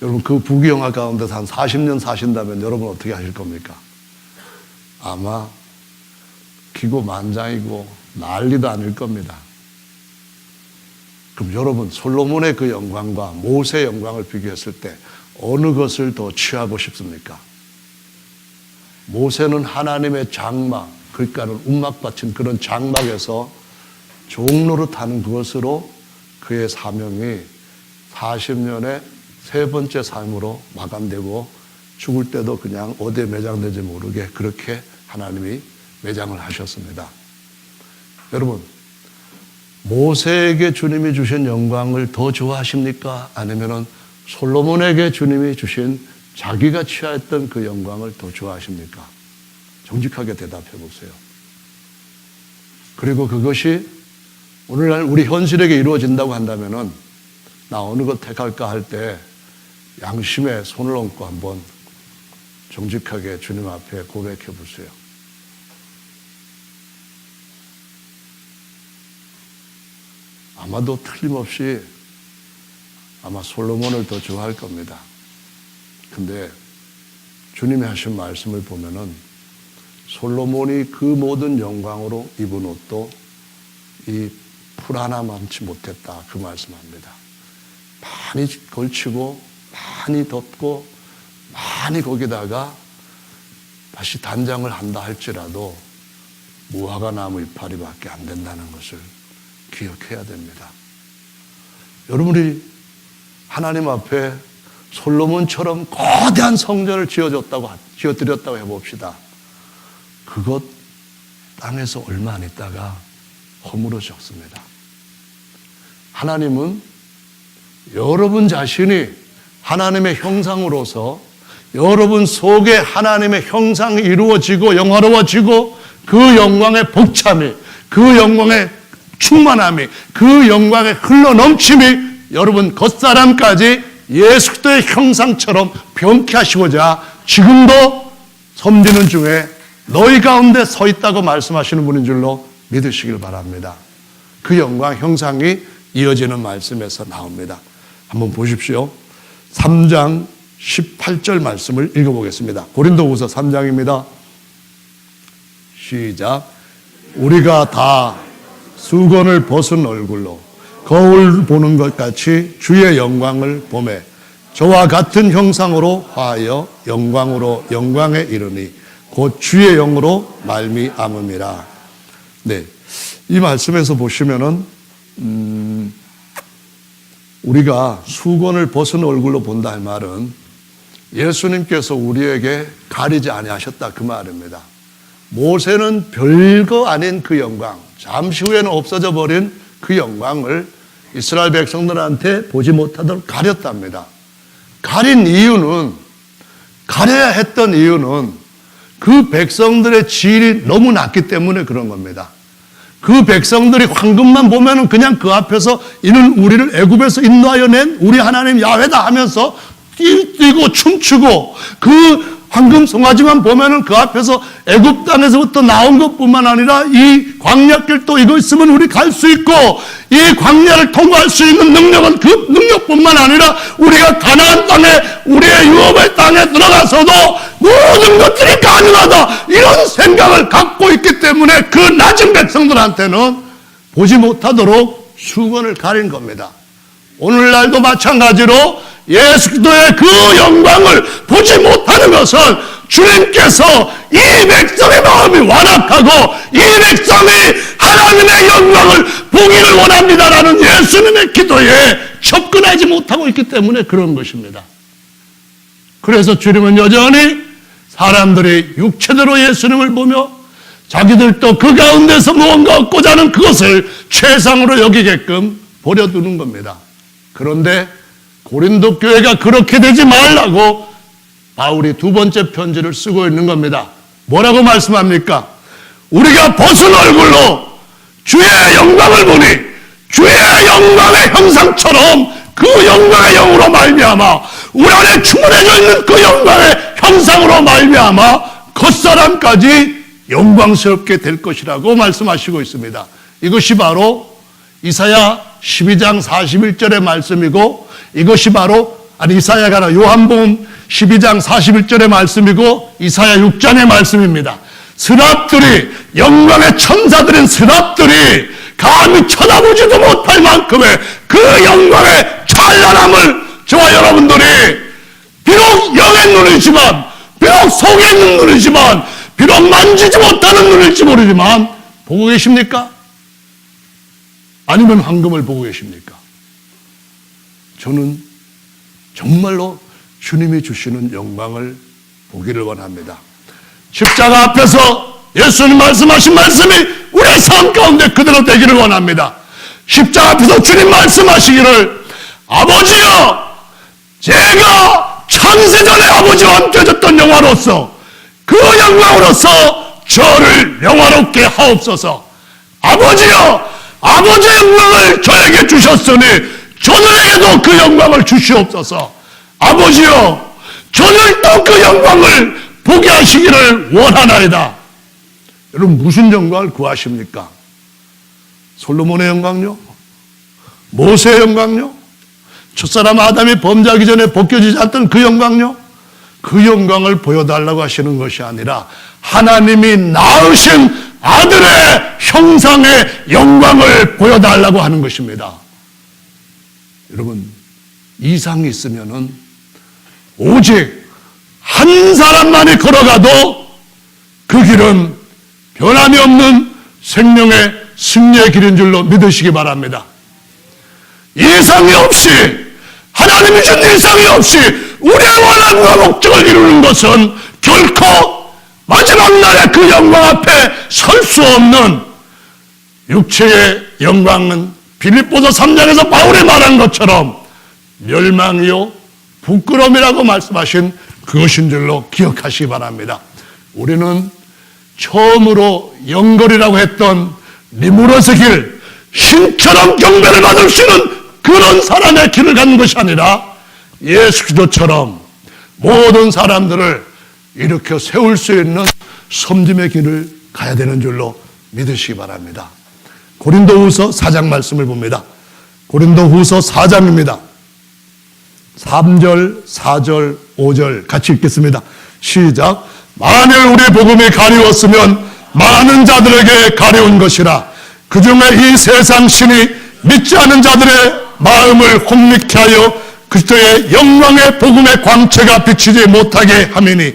여러분, 그 부귀영화 가운데서 한 40년 사신다면 여러분 어떻게 하실 겁니까? 아마 기고만장이고 난리도 아닐 겁니다. 그럼 여러분, 솔로몬의 그 영광과 모세의 영광을 비교했을 때 어느 것을 더 취하고 싶습니까? 모세는 하나님의 장막, 그러니까는 움막 받친 그런 장막에서 종노릇하는 그것으로 그의 사명이 40년의 세 번째 삶으로 마감되고, 죽을 때도 그냥 어디에 매장되지 모르게 그렇게 하나님이 매장을 하셨습니다. 여러분, 모세에게 주님이 주신 영광을 더 좋아하십니까? 아니면은 솔로몬에게 주님이 주신 자기가 취하였던 그 영광을 더 좋아하십니까? 정직하게 대답해 보세요. 그리고 그것이 오늘날 우리 현실에게 이루어진다고 한다면은 나 어느 것 택할까 할 때 양심에 손을 얹고 한번 정직하게 주님 앞에 고백해 보세요. 아마도 틀림없이 아마 솔로몬을 더 좋아할 겁니다. 근데 주님이 하신 말씀을 보면은 솔로몬이 그 모든 영광으로 입은 옷도 이 풀 하나 많지 못했다, 그 말씀합니다. 많이 걸치고 많이 덮고 많이 거기다가 다시 단장을 한다 할지라도 무화과 나무 이파리밖에 안 된다는 것을 기억해야 됩니다. 여러분이 하나님 앞에 솔로몬처럼 거대한 성전을 지어드렸다고 해봅시다. 그것 땅에서 얼마 안 있다가 허물어졌습니다. 하나님은 여러분 자신이 하나님의 형상으로서 여러분 속에 하나님의 형상이 이루어지고 영화로워지고 그 영광의 복참이, 그 영광의 충만함이, 그 영광의 흘러넘침이 여러분 겉사람까지 예수 그리스도의 형상처럼 변케 하시고자 지금도 섬기는 중에 너희 가운데 서 있다고 말씀하시는 분인 줄로 믿으시길 바랍니다. 그 영광 형상이 이어지는 말씀에서 나옵니다. 한번 보십시오. 3장 18절 말씀을 읽어보겠습니다. 고린도후서 3장입니다. 시작. 우리가 다 수건을 벗은 얼굴로 거울 보는 것 같이 주의 영광을 보매 저와 같은 형상으로 화하여 영광으로 영광에 이르니 곧 주의 영으로 말미암음이라. 네, 이 말씀에서 보시면은 우리가 수건을 벗은 얼굴로 본다 할 말은 예수님께서 우리에게 가리지 아니하셨다 그 말입니다. 모세는 별거 아닌 그 영광, 잠시 후에는 없어져 버린 그 영광을 이스라엘 백성들한테 보지 못하도록 가렸답니다. 가린 이유는, 가려야 했던 이유는 그 백성들의 질이 너무 낮기 때문에 그런 겁니다. 그 백성들이 황금만 보면은 그냥 그 앞에서 이는 우리를 애굽에서 인도하여 낸 우리 하나님 야훼다 하면서 뛰고 춤추고 그 황금 송아지만 보면은 그 앞에서 애굽 땅에서부터 나온 것뿐만 아니라 이 광야길도 이거 있으면 우리 갈 수 있고 이 광야를 통과할 수 있는 능력은 그 능력뿐만 아니라 우리가 가나안 땅에 우리의 유업의 땅에 들어가서도 모든 것들이 가능하다 이런 생각을 갖고 있기 때문에 그 낮은 백성들한테는 보지 못하도록 수건을 가린 겁니다. 오늘날도 마찬가지로 예수 그리스도의 그 영광을 보지 못하는 것은 주님께서 이 백성의 마음이 완악하고 이 백성이 하나님의 영광을 보기를 원합니다라는 예수님의 기도에 접근하지 못하고 있기 때문에 그런 것입니다. 그래서 주님은 여전히 사람들이 육체대로 예수님을 보며 자기들도 그 가운데서 무언가 얻고자 하는 그것을 최상으로 여기게끔 버려두는 겁니다. 그런데 고린도 교회가 그렇게 되지 말라고 바울이 두 번째 편지를 쓰고 있는 겁니다. 뭐라고 말씀합니까? 우리가 벗은 얼굴로 주의 영광을 보니 주의 영광의 형상처럼 그 영광의 영으로 말미암아 우리 안에 충만해져 있는 그 영광의 형상으로 말미암아 겉사람까지 영광스럽게 될 것이라고 말씀하시고 있습니다. 이것이 바로 이사야 12장 41절의 말씀이고 이것이 바로 이사야가 아니라 요한복음 12장 41절의 말씀이고 이사야 6장의 말씀입니다. 스랍들이 영광의 천사들인 스랍들이 감히 쳐다보지도 못할 만큼의 그 영광의 찬란함을 저와 여러분들이 비록 영의 눈이지만 비록 속에 있는 눈이지만 비록 만지지 못하는 눈일지 모르지만 보고 계십니까? 아니면 황금을 보고 계십니까? 저는 정말로 주님이 주시는 영광을 보기를 원합니다. 십자가 앞에서 예수님 말씀하신 말씀이 우리의 삶 가운데 그대로 되기를 원합니다. 십자가 앞에서 주님 말씀하시기를 아버지여 제가 창세전에 아버지와 함께 졌던 영화로서 그 영광으로서 저를 영화롭게 하옵소서. 아버지여 아버지의 영광을 저에게 주셨으니 저들에게도 그 영광을 주시옵소서. 아버지여 저들도 그 영광을 보게 하시기를 원하나이다. 여러분 무슨 영광을 구하십니까? 솔로몬의 영광요? 모세의 영광요? 첫사람 아담이 범죄하기 전에 벗겨지지 않던 그 영광요? 그 영광을 보여달라고 하시는 것이 아니라 하나님이 낳으신 아들의 형상의 영광을 보여달라고 하는 것입니다. 여러분 이상이 있으면은 오직 한 사람만이 걸어가도 그 길은 변함이 없는 생명의 승리의 길인 줄로 믿으시기 바랍니다. 이상이 없이 하나님이 준 이상이 없이 우리의 원함과 목적을 이루는 것은 결코 마지막 날에 그 영광 앞에 설 수 없는 육체의 영광은 빌립보서 3장에서 바울이 말한 것처럼 멸망이요 부끄러움이라고 말씀하신 그것인 줄로 기억하시기 바랍니다. 우리는 처음으로 영걸이라고 했던 니무롯의 길, 신처럼 경배를 받을 수 있는 그런 사람의 길을 가는 것이 아니라 예수 그리스도처럼 모든 사람들을 일으켜 세울 수 있는 섬김의 길을 가야 되는 줄로 믿으시기 바랍니다. 고린도후서 4장 말씀을 봅니다. 고린도후서 4장입니다. 3절, 4절, 5절 같이 읽겠습니다. 시작. 만일 우리 복음이 가리웠으면 많은 자들에게 가려운 것이라. 그 중에 이 세상 신이 믿지 않은 자들의 마음을 혼미케 하여 그리스도의 영광의 복음의 광채가 비치지 못하게 함이니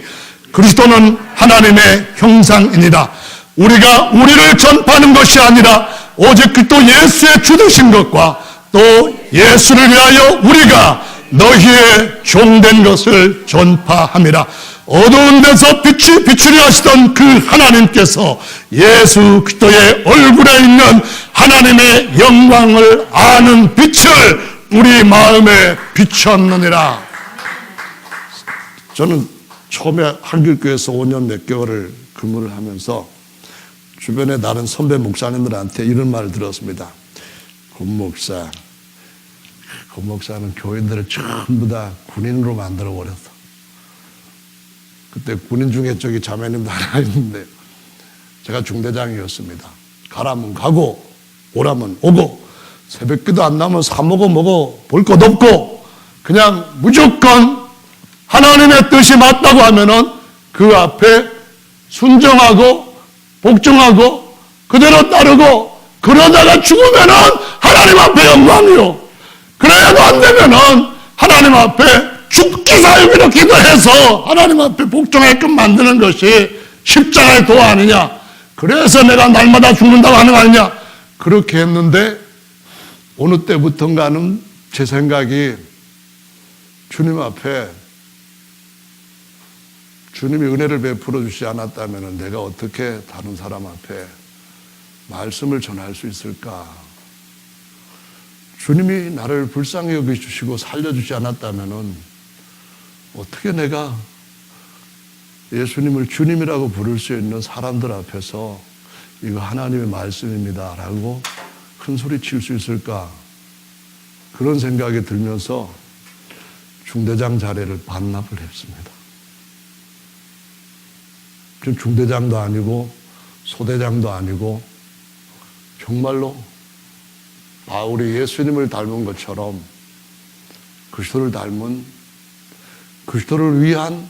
그리스도는 하나님의 형상이니라. 우리가 우리를 전파하는 것이 아니라 오직 그리스도 예수의 주되신 것과 또 예수를 위하여 우리가 너희의 종된 것을 전파함이라. 어두운 데서 빛이 비추려 하시던 그 하나님께서 예수 그리스도의 얼굴에 있는 하나님의 영광을 아는 빛을 우리 마음에 비추었느니라. 저는 처음에 한길교회에서 5년 몇 개월을 근무를 하면서 주변에 다른 선배 목사님들한테 이런 말을 들었습니다. 권 목사는 교인들을 전부 다 군인으로 만들어버렸어. 그때 군인 중에 저기 자매님도 하나 있는데 제가 중대장이었습니다. 가라면 가고 오라면 오고 새벽기도 안 나면 사먹어 먹어 볼 것 없고 그냥 무조건 하나님의 뜻이 맞다고 하면은 그 앞에 순종하고 복종하고 그대로 따르고 그러다가 죽으면은 하나님 앞에 영광이요. 그래도 안 되면은 하나님 앞에 죽기 사유기로 기도해서 하나님 앞에 복종하게끔 만드는 것이 십자가의 도화 아니냐. 그래서 내가 날마다 죽는다고 하는 거 아니냐. 그렇게 했는데 어느 때부턴가는 제 생각이 주님 앞에 주님이 은혜를 베풀어 주지 않았다면 내가 어떻게 다른 사람 앞에 말씀을 전할 수 있을까? 주님이 나를 불쌍히 여겨주시고 살려주지 않았다면 어떻게 내가 예수님을 주님이라고 부를 수 있는 사람들 앞에서 이거 하나님의 말씀입니다 라고 큰 소리 칠 수 있을까? 그런 생각이 들면서 중대장 자리를 반납을 했습니다. 지금 중대장도 아니고 소대장도 아니고 정말로 바울이 예수님을 닮은 것처럼 그리스도를 닮은 그리스도를 위한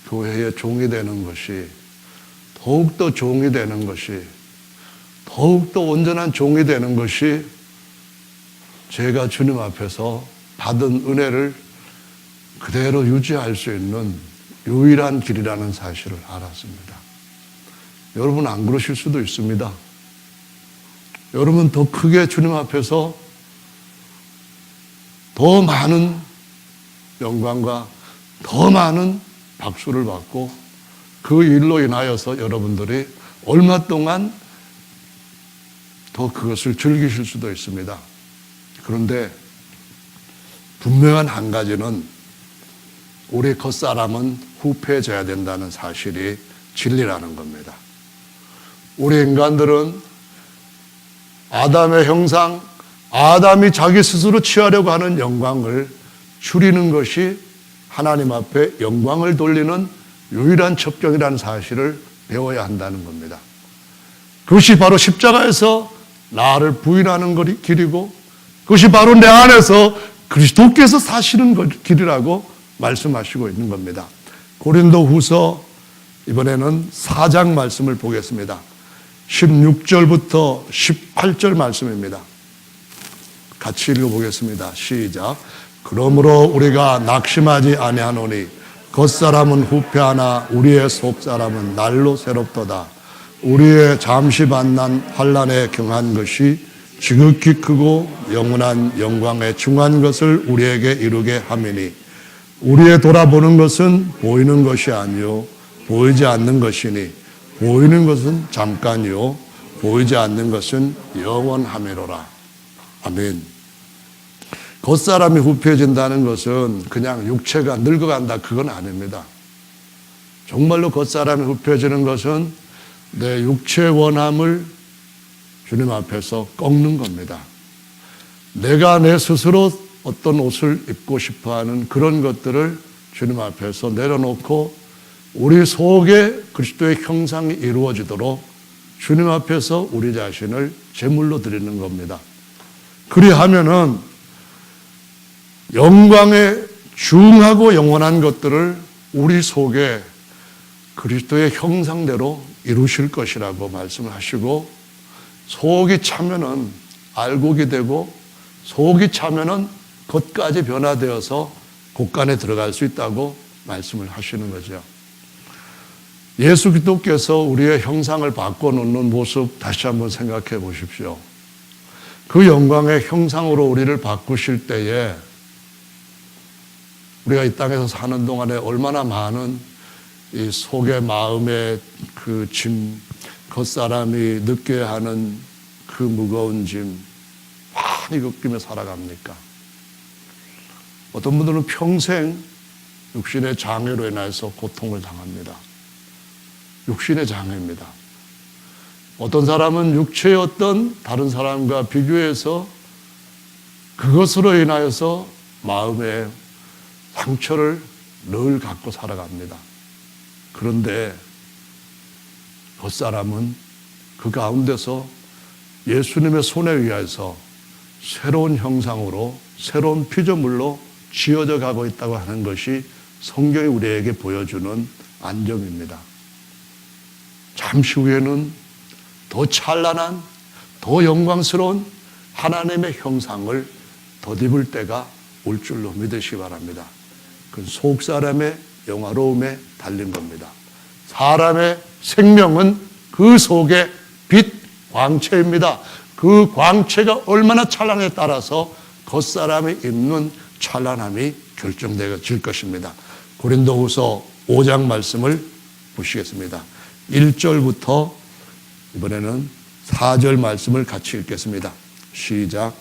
교회의 종이 되는 것이 더욱더 종이 되는 것이 더욱더 온전한 종이 되는 것이 제가 주님 앞에서 받은 은혜를 그대로 유지할 수 있는 유일한 길이라는 사실을 알았습니다. 여러분 안 그러실 수도 있습니다. 여러분 더 크게 주님 앞에서 더 많은 영광과 더 많은 박수를 받고 그 일로 인하여서 여러분들이 얼마 동안 더 그것을 즐기실 수도 있습니다. 그런데 분명한 한 가지는 우리 겉사람은 후패해져야 된다는 사실이 진리라는 겁니다. 우리 인간들은 아담의 형상, 아담이 자기 스스로 취하려고 하는 영광을 줄이는 것이 하나님 앞에 영광을 돌리는 유일한 첩경이라는 사실을 배워야 한다는 겁니다. 그것이 바로 십자가에서 나를 부인하는 길이고 그것이 바로 내 안에서 그리스도께서 사시는 길이라고 말씀하시고 있는 겁니다. 고린도후서 이번에는 4장 말씀을 보겠습니다. 16절부터 18절 말씀입니다. 같이 읽어보겠습니다. 시작. 그러므로 우리가 낙심하지 아니하노니 겉사람은 후패하나 우리의 속사람은 날로 새롭도다. 우리의 잠시 만난 환난에 경한 것이 지극히 크고 영원한 영광에 중한 것을 우리에게 이루게 함이니 우리의 돌아보는 것은 보이는 것이 아니요 보이지 않는 것이니 보이는 것은 잠깐이요 보이지 않는 것은 영원함이로라. 아멘. 겉사람이 후패해진다는 것은 그냥 육체가 늙어간다 그건 아닙니다. 정말로 겉사람이 후패해지는 것은 내 육체의 원함을 주님 앞에서 꺾는 겁니다. 내가 내 스스로 어떤 옷을 입고 싶어하는 그런 것들을 주님 앞에서 내려놓고 우리 속에 그리스도의 형상이 이루어지도록 주님 앞에서 우리 자신을 제물로 드리는 겁니다. 그리하면은 영광의 중하고 영원한 것들을 우리 속에 그리스도의 형상대로 이루실 것이라고 말씀을 하시고, 속이 차면은 알곡이 되고 속이 차면은 겉까지 변화되어서 곳간에 들어갈 수 있다고 말씀을 하시는 거죠. 예수 그리스도께서 우리의 형상을 바꿔놓는 모습 다시 한번 생각해 보십시오. 그 영광의 형상으로 우리를 바꾸실 때에 우리가 이 땅에서 사는 동안에 얼마나 많은 이 속의 마음의 그 짐, 겉사람이 느껴야 하는 그 무거운 짐 많이 겪으며 살아갑니까? 어떤 분들은 평생 육신의 장애로 인해서 고통을 당합니다. 육신의 장애입니다. 어떤 사람은 육체의 어떤 다른 사람과 비교해서 그것으로 인하여서 마음에 상처를 늘 갖고 살아갑니다. 그런데 겉사람은 그 가운데서 예수님의 손에 의해서 새로운 형상으로 새로운 피조물로 지어져 가고 있다고 하는 것이 성경이 우리에게 보여주는 안정입니다. 잠시 후에는 더 찬란한, 더 영광스러운 하나님의 형상을 덧입을 때가 올 줄로 믿으시기 바랍니다. 그 속사람의 영화로움에 달린 겁니다. 사람의 생명은 그 속의 빛, 광채입니다. 그 광채가 얼마나 찬란에 따라서 겉사람이 입는 찬란함이 결정되어질 것입니다. 고린도후서 5장 말씀을 보시겠습니다. 1절부터 이번에는 4절 말씀을 같이 읽겠습니다. 시작.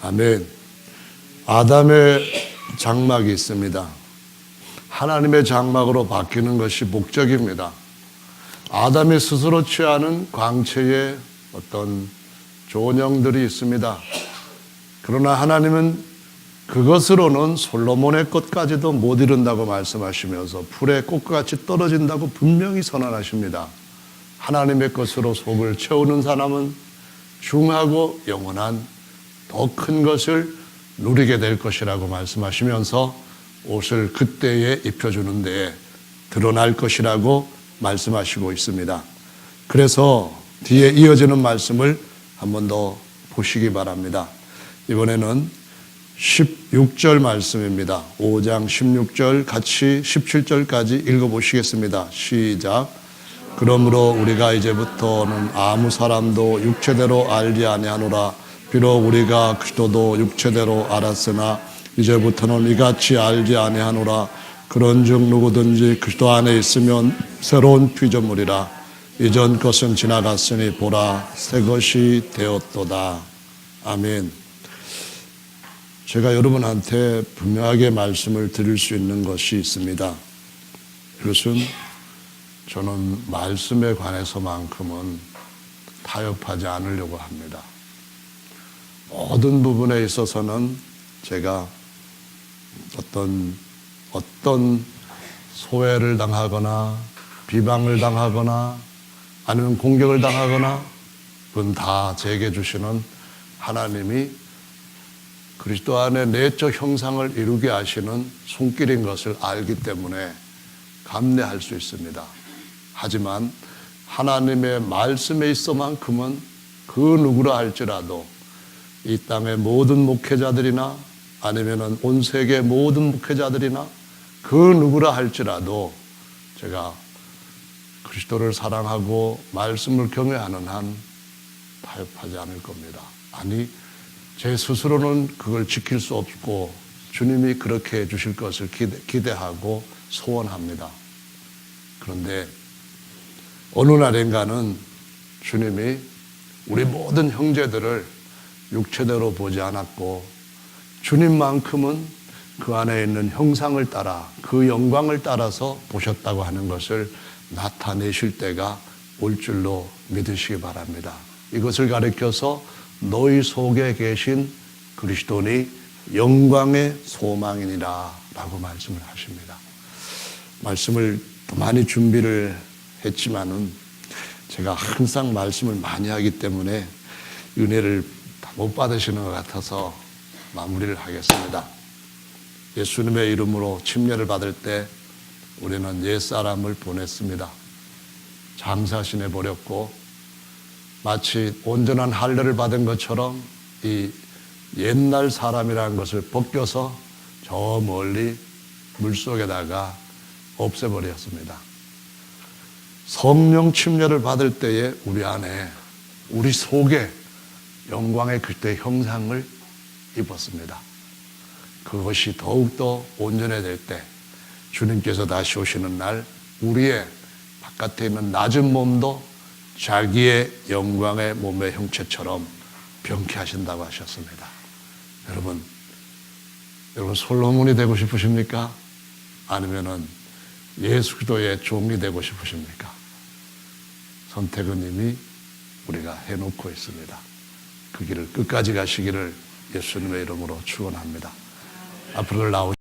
아멘. 아담의 장막이 있습니다. 하나님의 장막으로 바뀌는 것이 목적입니다. 아담이 스스로 취하는 광채의 어떤 조형들이 있습니다. 그러나 하나님은 그것으로는 솔로몬의 것까지도 못 이룬다고 말씀하시면서 풀의 꽃과 같이 떨어진다고 분명히 선언하십니다. 하나님의 것으로 속을 채우는 사람은 중하고 영원한 더 큰 것을 누리게 될 것이라고 말씀하시면서 옷을 그때에 입혀주는 데에 드러날 것이라고 말씀하시고 있습니다. 그래서 뒤에 이어지는 말씀을 한 번 더 보시기 바랍니다. 이번에는 16절 말씀입니다. 5장 16절 같이 17절까지 읽어보시겠습니다. 시작. 그러므로 우리가 이제부터는 아무 사람도 육체대로 알지 아니하노라. 비록 우리가 그리스도도 육체대로 알았으나 이제부터는 이같이 알지 아니하노라. 그런즉 누구든지 그리스도 안에 있으면 새로운 피조물이라. 이전 것은 지나갔으니 보라 새 것이 되었도다. 아멘. 제가 여러분한테 분명하게 말씀을 드릴 수 있는 것이 있습니다. 그것은 저는 말씀에 관해서만큼은 타협하지 않으려고 합니다. 모든 부분에 있어서는 제가 어떤 소외를 당하거나 비방을 당하거나 아니면 공격을 당하거나 그건 다 제게 주시는 하나님이 그리스도 안에 내적 형상을 이루게 하시는 손길인 것을 알기 때문에 감내할 수 있습니다. 하지만 하나님의 말씀에 있어만큼은 그 누구라 할지라도 이 땅의 모든 목회자들이나 아니면은 온 세계 모든 목회자들이나 그 누구라 할지라도 제가 그리스도를 사랑하고 말씀을 경외하는 한 타협하지 않을 겁니다. 아니, 제 스스로는 그걸 지킬 수 없고 주님이 그렇게 해주실 것을 기대하고 소원합니다. 그런데 어느 날인가는 주님이 우리 모든 형제들을 육체대로 보지 않았고 주님만큼은 그 안에 있는 형상을 따라 그 영광을 따라서 보셨다고 하는 것을 나타내실 때가 올 줄로 믿으시기 바랍니다. 이것을 가리켜서 너희 속에 계신 그리스도니 영광의 소망이니라 라고 말씀을 하십니다. 말씀을 많이 준비를 했지만은 제가 항상 말씀을 많이 하기 때문에 은혜를 다 못 받으시는 것 같아서 마무리를 하겠습니다. 예수님의 이름으로 침례를 받을 때 우리는 옛사람을 보냈습니다. 장사신해 버렸고 마치 온전한 할례를 받은 것처럼 이 옛날 사람이라는 것을 벗겨서 저 멀리 물속에다가 없애버렸습니다. 성령 침례를 받을 때에 우리 안에 우리 속에 영광의 그때 형상을 입었습니다. 그것이 더욱더 온전해질 때 주님께서 다시 오시는 날 우리의 바깥에 있는 낮은 몸도 자기의 영광의 몸의 형체처럼 병쾌하신다고 하셨습니다. 여러분 솔로몬이 되고 싶으십니까? 아니면은 예수 그리스도의 종이 되고 싶으십니까? 선택은 이미 우리가 해놓고 있습니다. 그 길을 끝까지 가시기를 예수님의 이름으로 축원합니다. 앞으로 나오시